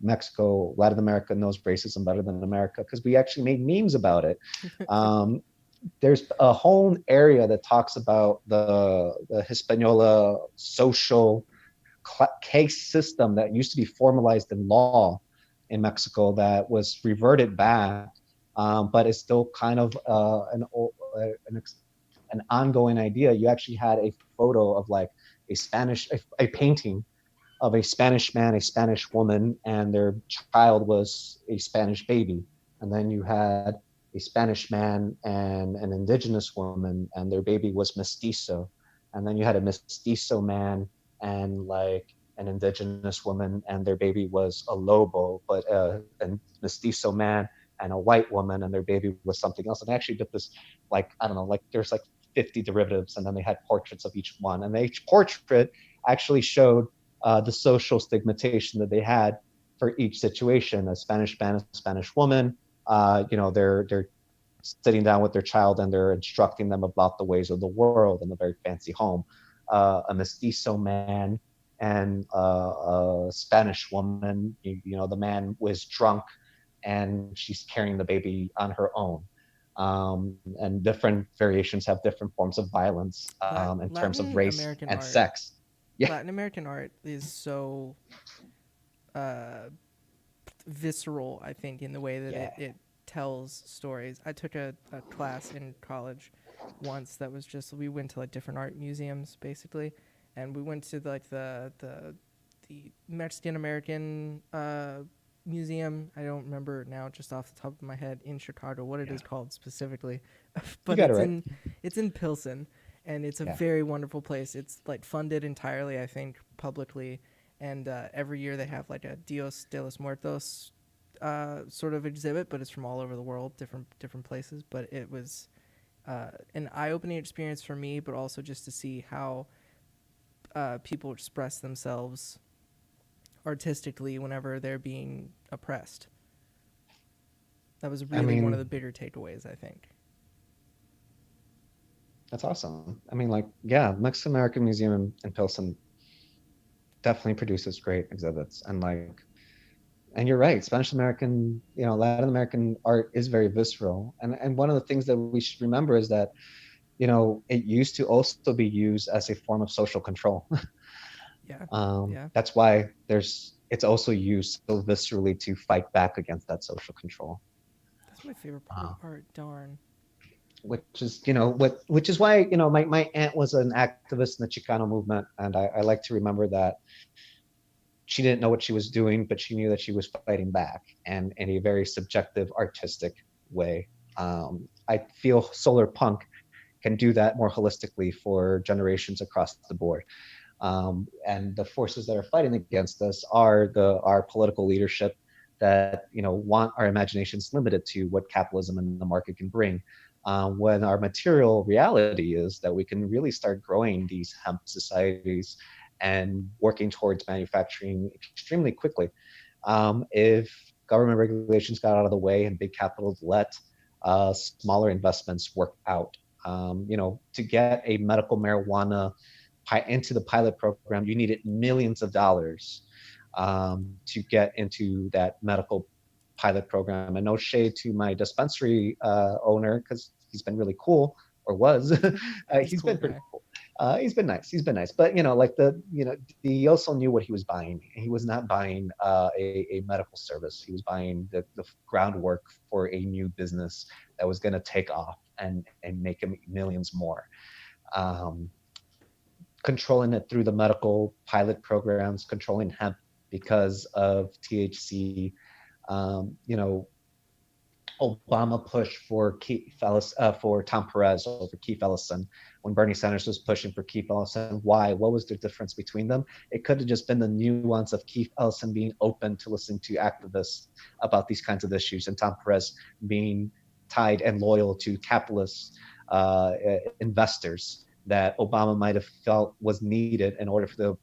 Mexico, Latin America knows racism better than America because we actually made memes about it. There's a whole area that talks about the Hispaniola social case system that used to be formalized in law in Mexico that was reverted back, but it's still kind of an ongoing idea. You actually had a photo of like a painting of a Spanish man, a Spanish woman, and their child was a Spanish baby. And then you had a Spanish man and an indigenous woman, and their baby was mestizo. And then you had a mestizo man and like an indigenous woman, and their baby was a lobo, but a mestizo man and a white woman, and their baby was something else. And they actually did this, there's like 50 derivatives, and then they had portraits of each one. And each portrait actually showed the social stigmatization that they had for each situation. A Spanish man, a Spanish woman, they're sitting down with their child and they're instructing them about the ways of the world in a very fancy home. A mestizo man and a Spanish woman, the man was drunk and she's carrying the baby on her own. And different variations have different forms of violence in terms of race American and art. sex. Yeah. Latin American art is so visceral, I think, in the way that it tells stories. I took a class in college once that was we went to like different art museums basically, and we went to like the Mexican American museum. I don't remember now just off the top of my head in Chicago what it is called specifically, but it's in Pilsen. And it's a very wonderful place. It's like funded entirely, I think, publicly. And every year they have like a Dios de los Muertos sort of exhibit, but it's from all over the world, different places. But it was an eye-opening experience for me, but also just to see how people express themselves artistically whenever they're being oppressed. That was really one of the bigger takeaways, I think. That's awesome. Mexican American Museum in Pilsen definitely produces great exhibits, and you're right. Spanish American, Latin American art is very visceral, and one of the things that we should remember is that, it used to also be used as a form of social control. That's why there's it's also used so viscerally to fight back against that social control. That's my favorite part. Darn. Which is, which is why, my aunt was an activist in the Chicano movement, and I like to remember that she didn't know what she was doing, but she knew that she was fighting back, and in a very subjective, artistic way. I feel solar punk can do that more holistically for generations across the board. And the forces that are fighting against us are our political leadership that want our imaginations limited to what capitalism and the market can bring. When our material reality is that we can really start growing these hemp societies and working towards manufacturing extremely quickly. If government regulations got out of the way and big capital let smaller investments work out, to get a medical marijuana into the pilot program, you needed millions of dollars to get into that medical pilot program. And no shade to my dispensary owner, because he's been really cool, or was. He's cool been pretty cool. He's been nice. But he also knew what he was buying. He was not buying a medical service. He was buying the groundwork for a new business that was going to take off and make him millions more. Controlling it through the medical pilot programs, controlling hemp because of THC. Obama pushed for for Tom Perez over Keith Ellison when Bernie Sanders was pushing for Keith Ellison. Why? What was the difference between them? It could have just been the nuance of Keith Ellison being open to listening to activists about these kinds of issues, and Tom Perez being tied and loyal to capitalist investors that Obama might have felt was needed in order for the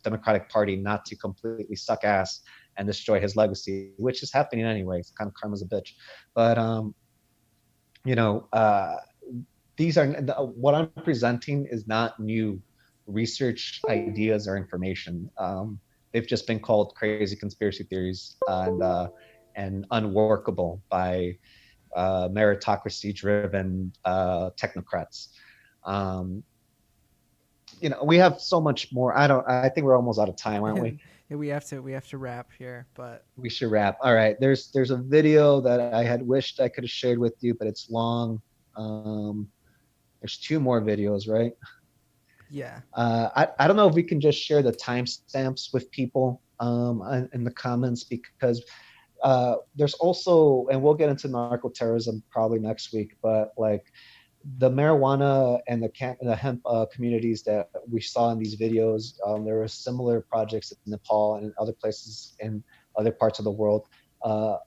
Democratic Party not to completely suck ass and destroy his legacy, which is happening anyway. It's kind of karma's a bitch. But, these are, what I'm presenting is not new research ideas or information. They've just been called crazy conspiracy theories and unworkable by meritocracy-driven technocrats. We have so much more. I think we're almost out of time, aren't we? Yeah, we have to wrap here, but we should wrap. All right. There's a video that I had wished I could have shared with you, but it's long. There's 2 more videos, right? Yeah. I don't know if we can just share the timestamps with people in the comments, because there's also, and we'll get into narco-terrorism probably next week, but like the marijuana and the hemp communities that we saw in these videos, there were similar projects in Nepal and other places in other parts of the world.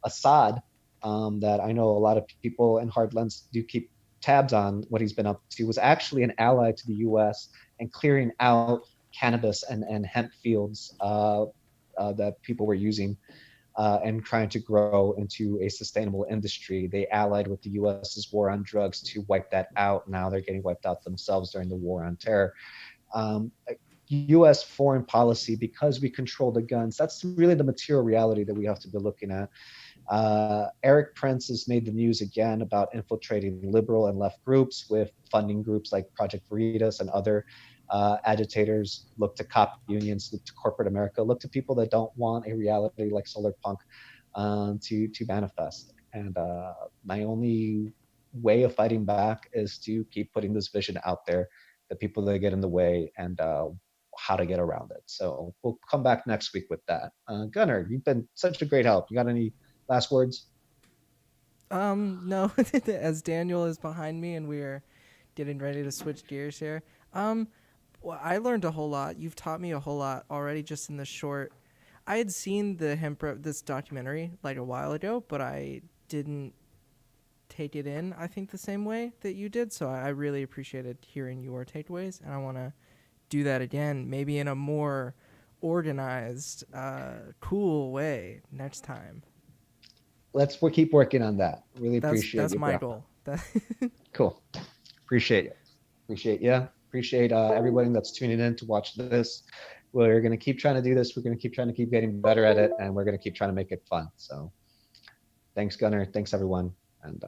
Assad, that I know a lot of people in Hardlands do keep tabs on what he's been up to, was actually an ally to the U.S. and clearing out cannabis and hemp fields that people were using and trying to grow into a sustainable industry. They allied with the U.S.'s war on drugs to wipe that out. Now they're getting wiped out themselves during the war on terror. U.S. foreign policy, because we control the guns, that's really the material reality that we have to be looking at. Eric Prince has made the news again about infiltrating liberal and left groups with funding groups like Project Veritas and other agitators. Look to cop unions, look to corporate America, look to people that don't want a reality like solar punk to manifest. And my only way of fighting back is to keep putting this vision out there, the people that get in the way, and how to get around it. So we'll come back next week with that. Gunnar, you've been such a great help. You got any last words? No. As Daniel is behind me and we're getting ready to switch gears here. Well, I learned a whole lot. You've taught me a whole lot already just in the short. I had seen this documentary like a while ago, but I didn't take it in, I think, the same way that you did. So I really appreciated hearing your takeaways, and I want to do that again, maybe in a more organized, cool way next time. We'll keep working on that. Really appreciate it. That's my goal. Cool. Appreciate it. Appreciate everybody that's tuning in to watch this. We're going to keep trying to do this. We're going to keep trying to keep getting better at it, and we're going to keep trying to make it fun. So thanks, Gunnar. Thanks, everyone. And